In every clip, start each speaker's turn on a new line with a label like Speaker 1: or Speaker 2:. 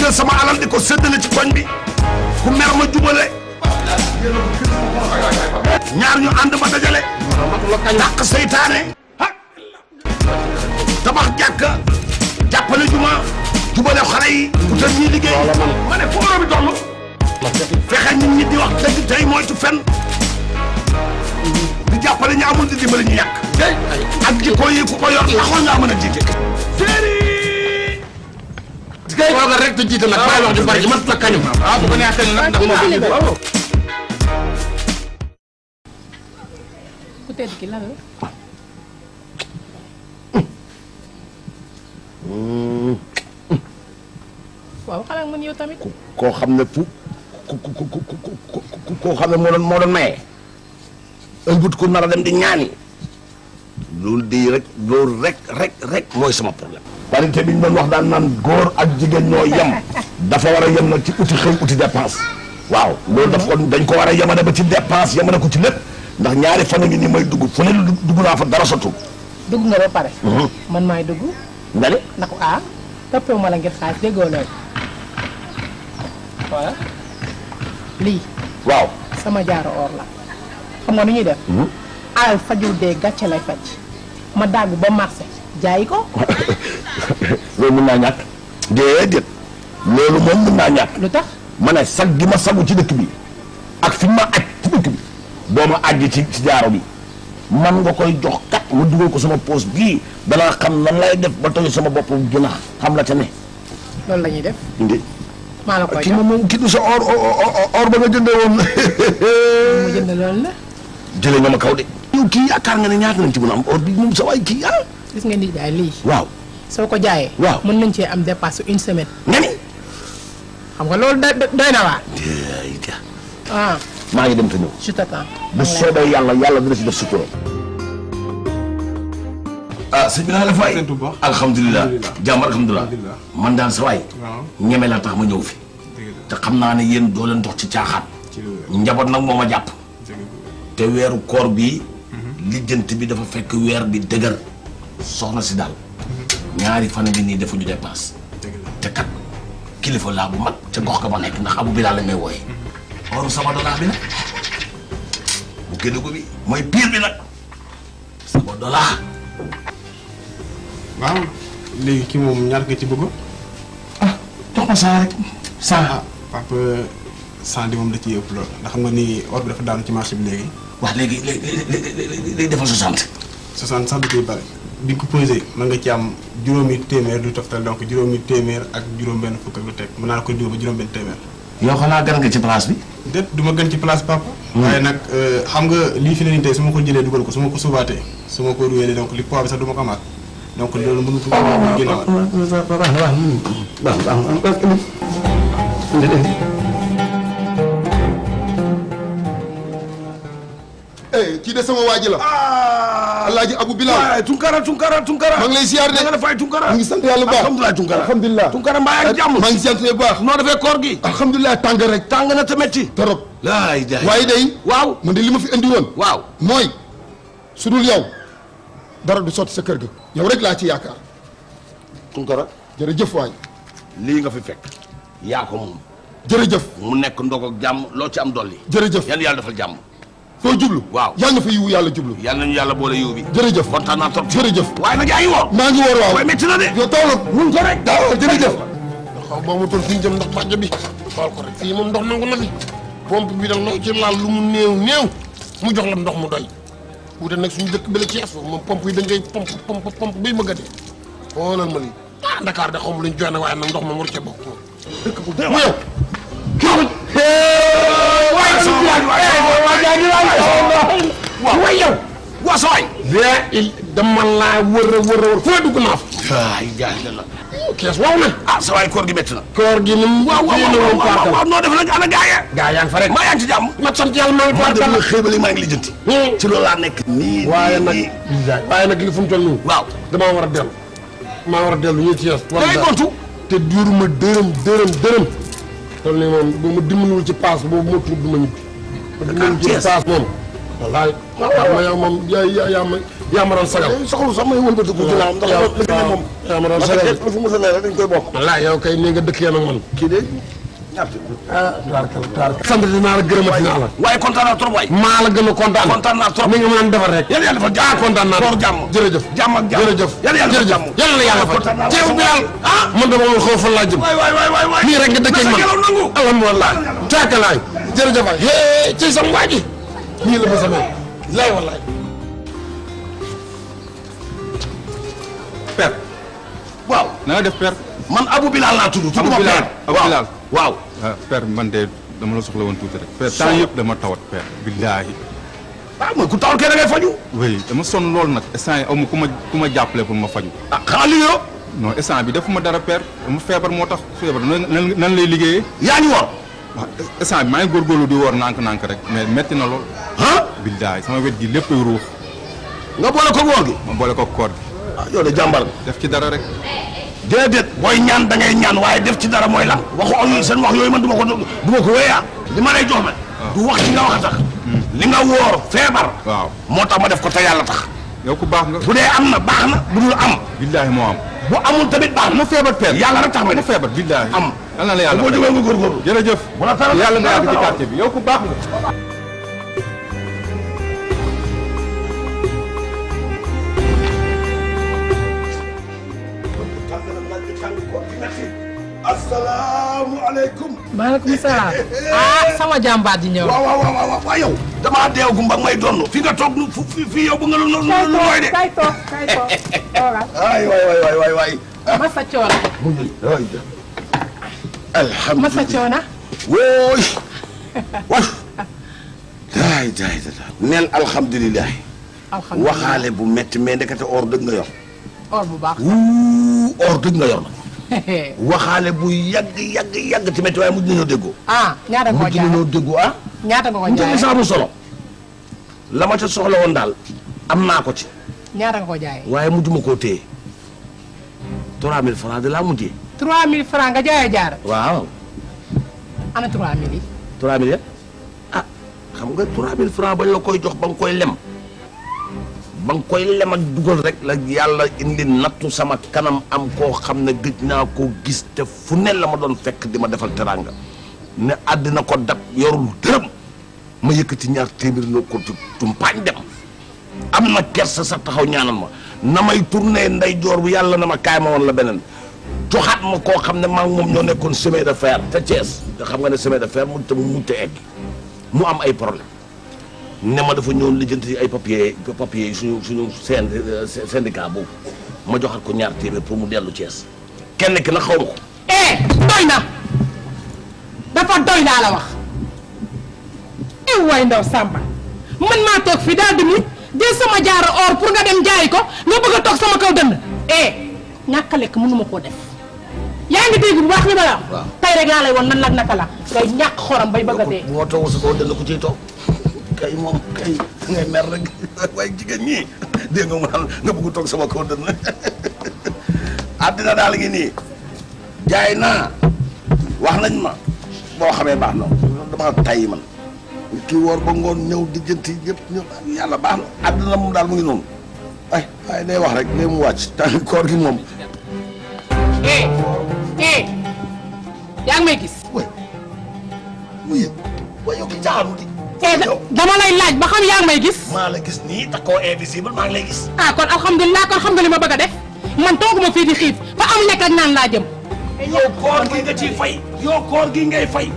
Speaker 1: jël sama alal di ko séddale ci koñ bi ku mer ma jubale ñaar ñu ànd ma dajale dàq seytaane tabax jàkka jàppale jubale xale yi utal ñi liggéey ma ne foo bi toll fexe nit ñi di wax dëgg tey moytu fen di jàppale ñu amul di dimbali ñu yàq ak jikko yi ku ko yor taxoon nga mën a jiite séeri kay toogal rek te jiite nag bàyyi wax ju bari ji man la kañu bu ko neexee nag ndax moo
Speaker 2: ku tedd ki lan la waaw xanaa man yow tamit
Speaker 1: koo xam ne koo xam ne moo doon maye ëlbut ko nar a dem di ñaani loolu rek mooy sama problème parité bi ñu doon wax daan naan góor ak jigéen ñoo yem dafa war a yem nag ci uti xëy uti dépense waaw loolu daf ko dañ ko war a yemale ba ci dépense yemale ko ci lépp ndax ñaari fan ngi ni may dugg fu ne dugg naa fa dara sotul
Speaker 2: dugg nga ba pare man maay dugg
Speaker 1: nga ne
Speaker 2: ndax toppee ma la ngir xaalis déggoo loolu voilà lii
Speaker 1: waaw
Speaker 2: sama jaaro or la xam nga nu ñuy def alal fajul dee gàcce lay faj ma daggu ba marché jaayi ko
Speaker 1: loolu mën naa ñàkk déedéet loolu moom mën naa ñàkk
Speaker 2: lu tax
Speaker 1: ma ne sag gi ma sagu ci dëkk bi ak fi ma aj ci dëkk bi boo ma ajji ci jaaro bi man nga koy jox kat ma dugal ko sama poos bii danaa xam nan lay def ba toj sama bopp ginaa xam la ca ne
Speaker 2: loolu la ñuy def
Speaker 1: indi
Speaker 2: maa la koy
Speaker 1: kii moom kii du sa or ba nga jëndee woon
Speaker 2: mu jënd loolu la
Speaker 1: jëlee nga ma kaw de yow kii yaakaar nga ne ñaata nañ ci mën a am or bi moom sa waay kii
Speaker 2: gis nga nit daal lii
Speaker 1: waaw
Speaker 2: soo ko jaayee
Speaker 1: waaw
Speaker 2: mën nañ cee am dépasse une semaine
Speaker 1: nga ni
Speaker 2: xam nga loolu doy na waar
Speaker 1: maa ngi dem te ñëw
Speaker 2: je t'attends
Speaker 1: bu soobee yàlla dina ci def sutura sëñ bi naa la fay alhamdulilah jàmm alhamdulilah man daal sa waay ñeme la tax ma ñëw fi te xam naa ne yéen doo leen dox ci caaxaan njaboot nag moo ma jàpp te weeru koor bi lijjanti bi dafa fekk weer bi dëgër soxna si daal ñaari fan bi nii defuñu dépense te kat kilifa laa bu mag ca gox ka ma nekk ndax abu bilaa lañ may wooye oru sama dollar bi nag bu génn ko bi mooy pire bi nag sama dollar
Speaker 3: waaw léegi kii moom ñaar nga ci bëgg
Speaker 1: jox ma saa rek saa
Speaker 3: papa saa di moom da ciy ëpp lool ndax xam nga ni or bi dafa daanu ci marché bi léegi
Speaker 1: wax léegi defal 60
Speaker 3: sax du koy bari bi nga ko posé mën nga ci am juróomi téeméer lu toftal donc juróomi téeméer ak juróom-benn fukk ak lu teg mën naa ko diw ba juróom-benn téeméer
Speaker 1: yow xanaa gan nga ci place bi
Speaker 3: déet du ma gën ci place papa waaye nag xam nga lii fi ne nii tey su ma ko jëlee dugal ko su ma ko subaatee su ma ko ruwee donc li poids bi sax du ma ko amaat donc loolu mënu ko génnewaat
Speaker 4: kii de sama waa ji la Alaaji Abu Bilal
Speaker 1: Tunkara
Speaker 4: maa ngi lay ziar de
Speaker 1: nga la fay Tunkara
Speaker 4: mu ngi sant yàlla bu baax
Speaker 1: alhamdulilah Tunkara mbaa yaa ngi jàmm
Speaker 4: maa ngi sant bu baax
Speaker 1: noo defee koor gi
Speaker 4: alhamdulilah tàng rek
Speaker 1: tàng na te metti
Speaker 4: torop
Speaker 1: laay jaay
Speaker 4: waaye day
Speaker 1: waaw
Speaker 4: man de li ma fi indi woon
Speaker 1: waaw
Speaker 4: mooy su dul yow dara du sotti sa kër ga yow rek laa ci yaakaar
Speaker 1: Tunkara
Speaker 4: jërëjëf waay
Speaker 1: lii nga fi fekk yaa ko moom
Speaker 4: jërëjëf
Speaker 1: mu nekk ndog ak jàmm loo ci am dolli
Speaker 4: jërëjëf
Speaker 1: yan yàlla defal jàmm
Speaker 4: foo jublu
Speaker 1: waaw
Speaker 4: yàlla na fa yiwu yàlla jublu
Speaker 1: yàlla nañu yàlla boole yiw bi
Speaker 4: jërëjëf
Speaker 1: kontaan naa trop
Speaker 4: jërëjëf
Speaker 1: waaye nag yaa ngi woor
Speaker 4: maa ngi woor waaw
Speaker 1: waaye métti na de
Speaker 4: yow taw la
Speaker 1: mun ko rek
Speaker 4: waaw jërëjëf xaw boo ma toll fi ñu jëm ndox bàjjo bi xool ko rek fii moom ndox nangu na fi pompe bi da loo ci laal lu mu néew mu jox la ndox mu doy wute nag suñu dëkk bi la Cees foofu moom pompe yi da ngay pompe bay bëgg a dee xoolal ma lii Dakar de xaw ma luñ joxe na waaye nag ndox moom war cee bokk moom dëkk bu dee yow
Speaker 1: waaw yow waa sa waay
Speaker 4: dama laa wër foo dugg naa fa
Speaker 1: ay jaay la
Speaker 4: kees waaw na
Speaker 1: sa waay koor gi métti na
Speaker 4: koor gi ni mu
Speaker 1: waaw noo def nag ana gaaya
Speaker 4: gaa yaa ngi fa rek
Speaker 1: maa yaa ngi ci jàmm
Speaker 4: ma sant yàlla maa ngi
Speaker 1: def na xéebali maa ngi lijjanti ci loolu laa nekk nii
Speaker 4: waaye nag li fu mu toll nii
Speaker 1: waaw
Speaker 4: damaa war a dellu ñu ci yes
Speaker 1: dangay gontu
Speaker 4: te duuruma dërëm toll nii moom bu ma dimbaluwul ci paas boobu ma tuub du ma ñibbi ma dimbaluwul ci paas moom wallaay ma yow moom yaa ma doon sagal
Speaker 1: soxlu sax may wëlbatiku ginnaaw ndax li fi ne moom
Speaker 4: yaa ma doon sagal
Speaker 1: lu fi mos a ne rek dañ koy bokk
Speaker 4: wallaay yow kay nii nga dëkkee nag man
Speaker 1: kii de ñaata
Speaker 4: sant dinaa la gërëmati naa la
Speaker 1: waaye kontaan naa trop waay
Speaker 4: maa la gën a kontaan
Speaker 1: naa trop
Speaker 4: ni nga mën a defar rek
Speaker 1: yàlla defal jàmm
Speaker 4: kontaan naa
Speaker 1: koor jàmm
Speaker 4: jërëjëf
Speaker 1: jàmm ak jàmm
Speaker 4: jërëjëf
Speaker 1: yàlla defal jàmm
Speaker 4: yàlla na yàlla faj teew bi daal man dama woon xaw fan laa jëm
Speaker 1: waay
Speaker 4: nii rek nga dëkkee man alhamdulilah caakalaay jërëjëf waay ci sam waa ji nii la ma samee lay wallaay
Speaker 5: père
Speaker 1: waaw
Speaker 5: na nga def père
Speaker 1: man Abou Bilal laa tudd
Speaker 5: Abou Bilal Abou Bilal
Speaker 1: waaw
Speaker 5: père man de dama la soxla woon tuuti rek père temps yëpp dama tawat père billaahi
Speaker 1: mooy ku tawal kee da ngay faju
Speaker 5: oui dama sonn loolu nag instant yi aw ma ku ma jàppale pour ma faju
Speaker 1: xanaa liggéeyoo
Speaker 5: non instant bi defuma dara père dama feebar moo tax feebar nan lay liggéeyee
Speaker 1: yaa ngi woor
Speaker 5: waaw instant bi maa ngi góorgóorlu di woor nànk-nànk rek mais metti na lool billaahi sama wet gi lépp ruux
Speaker 1: nga boole ko woor gi
Speaker 5: ma boole ko koor gi
Speaker 1: yow de jàmbar nga
Speaker 5: def ci dara rek
Speaker 1: déedéet booy ñaan da ngay ñaan waaye def ci dara mooy lan waxu ak seen wax yooyu man du ma ko wéyaa li ma lay jox ma du wax ci nga wax a tax li nga woor feebar
Speaker 5: waaw
Speaker 1: moo tax ma def ko te yàlla tax
Speaker 5: yow ku baax nga
Speaker 1: bu dee am na baax na bu dul am
Speaker 5: billaahi moo am
Speaker 1: bu amul tamit baax na
Speaker 5: ma feebar père
Speaker 1: yàlla rek tax ma def
Speaker 5: feebar billaahi
Speaker 1: am
Speaker 5: yal na la yàlla
Speaker 1: boo jógee nga góorgóorlu
Speaker 5: jërëjëf yàlla nga yàgg ci quartier bi yow ku baax nga
Speaker 1: asalaamaaleykum.
Speaker 2: maaleykum salaam. sama jàmbaar di ñëw.
Speaker 1: waaw yow. damaa deew gumba may donn fi nga toog nu fii yow bu nga lu nooy de.
Speaker 2: kay toog
Speaker 1: ay waay.
Speaker 2: Massa Coona.
Speaker 1: alhamdulilah
Speaker 2: Massa Coona.
Speaker 1: wooy. daay neel alhamdulilah.
Speaker 2: alhamdulilah
Speaker 1: waxaale bu metti mais ndekete or dëgg nga yor.
Speaker 2: or bu baax.
Speaker 1: or dëgg nga yor la. waxaale bu yàgg ci métti waaye mujj nañoo déggoo.
Speaker 2: ñaata nga ko jaayee
Speaker 1: mujj nañoo déggoo
Speaker 2: ñaata nga ko jaayee
Speaker 1: mu solo. la ma ca soxla woon daal am naa ko ci.
Speaker 2: ñaata nga ko jaayee.
Speaker 1: waaye mujj ma koo téye 3000 francs de laa mujjee.
Speaker 2: 3000 francs nga jaayee jaar.
Speaker 1: waaw.
Speaker 2: ana 3000 yi.
Speaker 1: 3000 ya xam nga 3000 francs bañ la koy jox ba nga koy lem. ba nga koy lem ak dugal rek la yàlla indi nattu sama kanam am koo xam ne gëj naa koo gis te fu ne la ma doon fekk di ma defal teraanga ne àddina ko dab yorul dërëm ma yëkkati ñaar téeméer na ko tumpaañ dem am na kersa sax taxaw ñaanal ma na may tourné nday joor bu yàlla na ma kaay ma woon la beneen joxaat ma koo xam ne maa ngi moom ñoo nekkoon chemin de fer te Thiès nga xam nga ne chemin de fer mu te mu mujj egg mu am ay problème ne ma dafa ñëw lijjanti ay papier yi suñu syndicat boobu ma joxat ko ñaar téeméer pour mu dellu Thiès kenn ki nag xaw ma ko.
Speaker 2: doy na dafa doy naa la wax waay ndaw Samba man maa toog fii daal di muñ jël sama jaaro or pour nga dem jaayi ko nga bëgg a toog sama kaw dënd ñàkk a lekk mënuma koo def yaa ngi dégg bu baax li ma la wax tey rek laa lay woon nan naka la ngay ñàkk xorom bay bëgg a dee.
Speaker 1: boo toogul sa kaw dënd ku ciy toog. kay moom kay ngay mer rek waaye jigéen ñi dégg nga mu naan nga bëgg toog sama kaw dënn àddina daal ngi nii jaay naa wax nañ ma boo xamee baax na dama tayyi man kii woor ba ngoon ñëw dijjanti yëpp ñëw yàlla baax na àddina moom daal mu ngi noonu waaye day wax rek léegi mu wàcc tànn koor gi moom
Speaker 2: yaa ngi may gis
Speaker 1: waaye yow ki caaxaan di
Speaker 2: dama lay laaj ba xam yaa ngi may gis.
Speaker 1: maa la gis nii te koo invisible maa ngi lay gis.
Speaker 2: kon alhamdulilah kon xam nga li ma bëgg a def man tooguma fii di xiif fa am lekk ak naan laa jëm.
Speaker 1: yow koor gi nga ciy fay. yow koor gi ngay fay.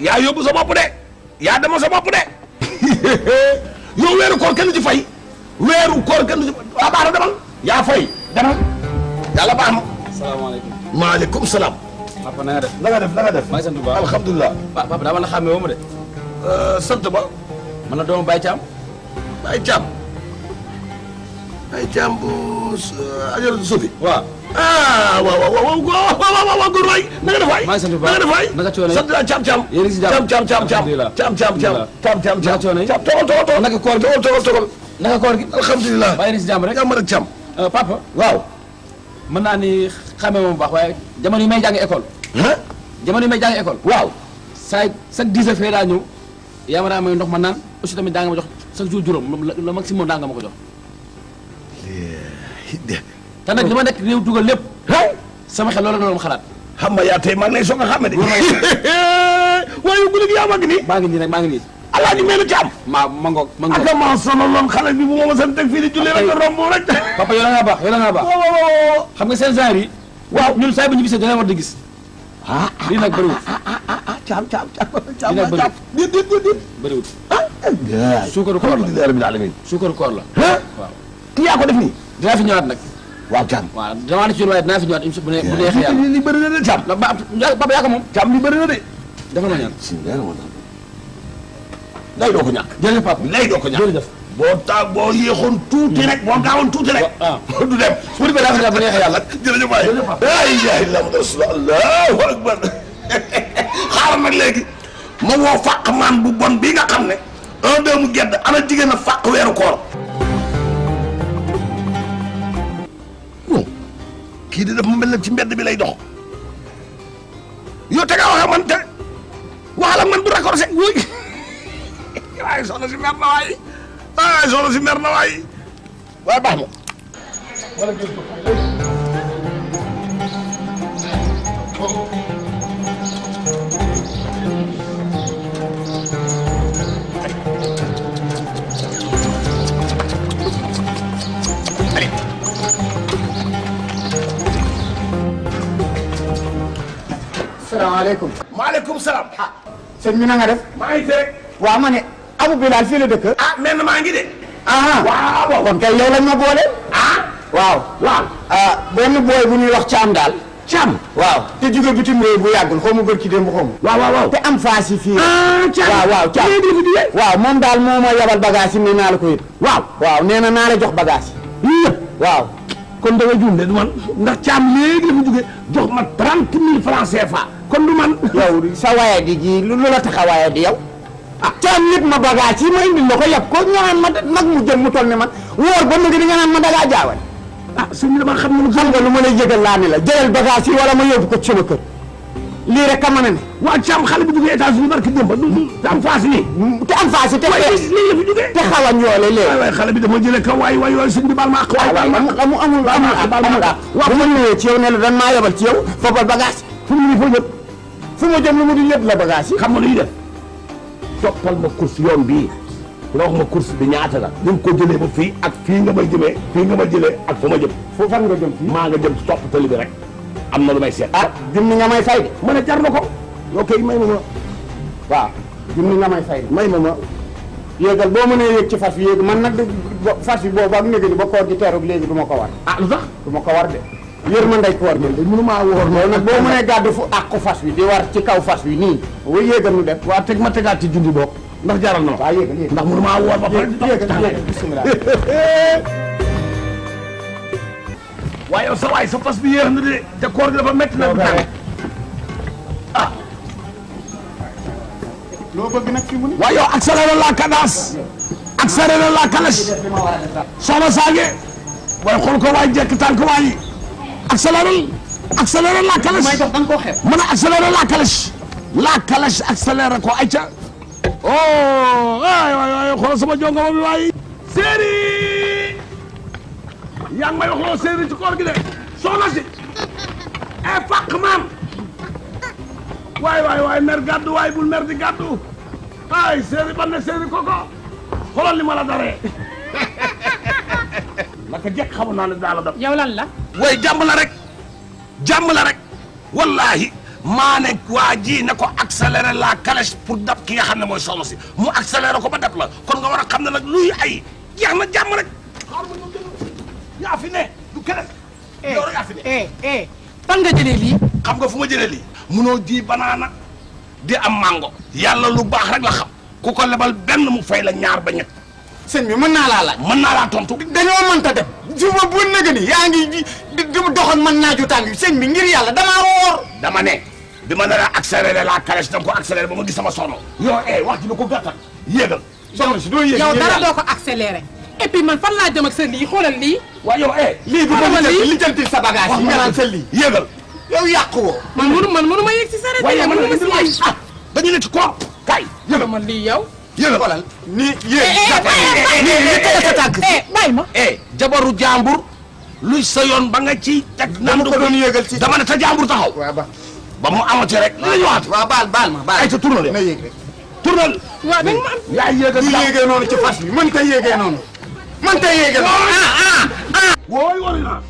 Speaker 1: yaa yóbbu sa bopp de. yaa demoo sa bopp de. yow weeru koor kenn du ci fay. weeru koor kenn du ci baax na demal. yaa fay demal. yàlla baax na.
Speaker 6: salaamaaleykum.
Speaker 1: maaleykum salaam.
Speaker 6: papa na nga def.
Speaker 1: na nga def.
Speaker 6: maa ngi sant bu baax
Speaker 1: alhamdulilah.
Speaker 6: papa daa mën a xàmmee woo ma de.
Speaker 1: sant ba.
Speaker 6: man la doomu Baye Thiam.
Speaker 1: Baye Thiam. Baye Thiam bu Adja Sophie.
Speaker 6: waaw.
Speaker 1: waaw góor waay. na nga def waay.
Speaker 6: maa ngi sant bu baax
Speaker 1: na nga def waay.
Speaker 6: naka coono yi
Speaker 1: sant naa Thiam.
Speaker 6: yéen a ngi si jàmm
Speaker 1: Thiam.
Speaker 6: naka coono yi
Speaker 1: togal.
Speaker 6: naka koor gi
Speaker 1: togal.
Speaker 6: naka koor gi.
Speaker 1: alhamdulilah.
Speaker 6: bàyyi na si jàmm rek.
Speaker 1: jàmm rek Thiam.
Speaker 6: papa.
Speaker 1: waaw.
Speaker 6: mën naa ni xàmmee moom bu baax waaye jamono yi may jàng école. jamono yi may jàng école.
Speaker 1: waaw.
Speaker 6: chaque 10 heures fee daa ñëw yaa ma daa may ndox ma naan aussi tamit daa nga ma jox chaque jour juróom le maximum daa nga ma ko jox. te nag li ma nekk réew dugal lépp. sama xel loolu la doon xalaat.
Speaker 1: xam nga yaa tey maa ngi lay soog a xàmme de. waaye yu guddi gi yaa mag nii.
Speaker 6: maa ngi nii rek maa ngi nii.
Speaker 1: alaaji mel ci am.
Speaker 6: ma ngoog.
Speaker 1: ak maa sonaloon xale bi bu ma mos a teg fii di julli rek nga romb rek.
Speaker 6: papa yow la ngaa baax yow la ngaa baax. xam nga seen genre yi. waaw ñun saa yi bu ñu gisee dina war di gis. lii nag bëriwul.
Speaker 1: caam
Speaker 6: lii nag bëriwul.
Speaker 1: déet.
Speaker 6: bëriwul. suukaru koor la suukaru koor la. waaw.
Speaker 1: ki yaa ko def nii.
Speaker 6: dinaa fi ñëwaat nag.
Speaker 1: waaw caam.
Speaker 6: waaw damaa ne ci yoon waaye dinaa fi ñëwaat bu neexee yàlla.
Speaker 1: li bëri na de caam.
Speaker 6: papa yaa ko moom.
Speaker 1: caam li bëri na de.
Speaker 6: dafa ma ñaan.
Speaker 1: lay doo ko ñàkk.
Speaker 6: jërëjëf papa
Speaker 1: lay doo ko ñàkk.
Speaker 6: jërëjëf.
Speaker 1: boo yéexoon tuuti rek boo gaawoon tuuti rek. du dem.
Speaker 6: su ma defee daa fa bu neexee yàlla.
Speaker 1: jërëjëf waay. ay yaay allahu akbar. xaaral nag léegi ma woo fàq maan bu bon bii nga xam ne 1-2 mu gedd ana jigéen a fàq weeru koor. bon kii di def mu mel ne ci mbedd bi lay dox yow te nga waxee man te waxal ak man bu raccourci wuy waaye soxna si mer na waay waaye soxna si mer na waay waaye baax na.
Speaker 7: salaamaaleykum.
Speaker 1: maaleykum salaam.
Speaker 7: ah sëñ bi na nga def.
Speaker 1: maa ngi fi rek.
Speaker 7: waaw ma ne Abu Bilal fii la dëkk.
Speaker 1: ah mel na maa ngi de.
Speaker 7: waaw kon kay yow lañ ma boole. waaw. benn booy bu ñuy wax Caam daal. Caam. waaw te jóge bitim réew bu yàggul xaw ma bër ci démb xaw ma. waaw te am faas yi fii.
Speaker 1: Caam
Speaker 7: waaw Caam. waaw moom daal moo ma yabal bagage yi ne naa la ko yëpp. waaw nee na naa la jox bagage yi. yii yëpp waaw.
Speaker 1: kon da nga juum de du man ndax Caam léegi la mu jóge jox ma 30 000 francs CFA kon du man.
Speaker 7: yow sa waaya di ji lu la tax a waaya di yow. Caam nit ma bagage yi ma indil la ko yab ko nga naan ma mag mu jëm mu toll ne man wóor ba mu ngi di nga naan ma dagaa jaawal.
Speaker 1: sëñ bi dama xam ne
Speaker 7: xam nga lu ma lay yëgal laa ni la jëlal bagage yi wala ma yóbbu ko ci sama kër lii rek ka mën a ne.
Speaker 1: waaw Caam xale bu jógee États-Unis barki démb te am faas nii.
Speaker 7: te am faas yi te
Speaker 1: lii la fi jógee.
Speaker 7: te xaw a ñoole léegi.
Speaker 1: waay xale bi dama jëlee kaw waay sëñ bi baal ma àq.
Speaker 7: amul waaw bu ma ñëwee ci yow ne la dan maa yebal ci yow foofal bagage fu mu ni foo jëm fu ma jëm lu mu di lépp la bagage yi.
Speaker 1: xam nga lu ñuy def toppal ma course yoon bii nga wax ma course bi ñaata la. ni nga ko jëlee ba fii ak fii nga may jëmee fii nga ma jëlee ak fu ma jëm.
Speaker 7: foo fan nga jëm fii.
Speaker 1: maa nga jëm topp tali bi rek am na lu may seet.
Speaker 7: junni nga may fay de.
Speaker 1: ma ne jar na ko. ok may ma.
Speaker 7: waaw junni nga may fay de.
Speaker 1: may ma.
Speaker 7: yéegal boo mënee yéeg ci fas bi yéeg man nag fas bi boobu ak néega ni ba koor gi teeru léegi du ma ko war.
Speaker 1: lu tax
Speaker 7: du ma ko war de. yër ma ndey koor gi.
Speaker 1: mënu maa woor
Speaker 7: loolu nag boo mënee gàddu fu àqu fas bi di war ci kaw fas bi nii. wa yéegal nu def.
Speaker 1: waa teg ma tegaat ci junni bokk ndax jaral na ma.
Speaker 7: waaw yéegal
Speaker 1: ndax mënu maa woor ba pare.
Speaker 7: yéegal bismillah.
Speaker 1: waaye yow sa waay sa fas bi yéex na de te koor gi dafa métti na.
Speaker 7: loo bëgg nag fi mu ne.
Speaker 1: waaye yow accéléré la cadence. accéléré la calèche. soxna Saage. waaye xool ko waay jekk tànk waay. accéléré la calèche.
Speaker 7: may dox da nga koo xeeb.
Speaker 1: mën a accéléré la calèche. la calèche accéléré ko ayca. oh waay xoolal sama jongoma bi waay. séeri. yaa ngi may wax loo séeri ci koor gi de. soxna si. fàq maam. waay mer gàddu waay bul mer di gàddu. ay séeri ban ne séeri koko. xoolal li ma la daree. naka jekk xamoon naa ne daa la dab.
Speaker 2: yow lan la.
Speaker 1: way jàmm la rek wallahi maa ne waa ji ne ko accéléré la calèche pour dab ki nga xam ne mooy soxna si mu accéléré ko ba dab la kon nga war a xam ne nag luy ay jeex na jàmm rek. yaa fi ne du keneen. yow rek yaa fi ne.
Speaker 2: fan nga jëlee lii.
Speaker 1: xam nga fu ma jëlee lii. munoo ji banaana di am mango. yàlla lu baax rek la xam. ku ko lebal benn mu fay la ñaar ba ñett.
Speaker 7: sëñ bi mën naa laa laaj.
Speaker 1: mën naa laa tontu.
Speaker 7: dañoo mënta dem. su ma bu nëgë ni yaa ngi di dox ak man naaju tàng sëñ bi ngir yàlla damaa woor.
Speaker 1: dama ne bi ma nar a accéléré la calèche da nga ko accéléré ba ma gis sama soxna. yow wax ji lu ko gàttal yéegal.
Speaker 7: soxna si doo yéeg
Speaker 2: yow dara doo ko accéléré. et puis man fan laa jëm ak sa lii xoolal lii.
Speaker 1: waaw yow
Speaker 7: lii bu ma lijjantil sa bagage yi nga naan sa lii.
Speaker 1: yéegal.
Speaker 7: yow yàqu woo.
Speaker 2: man mënu ma yegg si sareet.
Speaker 1: waaye man
Speaker 2: mënu ma si yegg.
Speaker 1: dañu ne ci koor kay
Speaker 2: yëgal ma lii yow.
Speaker 1: yëgal
Speaker 7: xoolal nii yéen.
Speaker 2: nii tege sa tànk. bàyyi ma.
Speaker 1: jabaru jàmbur luy sa yoon ba nga ci teg.
Speaker 7: dama ko doon yëgal ci
Speaker 1: dama ne ta jàmbur taxaw.
Speaker 7: waaw
Speaker 1: ba mu amati rek. la ñu waxati.
Speaker 7: waaw baal ma baal.
Speaker 1: ay ta tournal
Speaker 7: na yéeg rek.
Speaker 1: tournal.
Speaker 2: waaw da nga ma am.
Speaker 1: yaa yéegal
Speaker 7: du yéegee noonu ci fas bi mën ta yéegee noonu. mën ta yéegee noonu.
Speaker 1: wooy wooy na.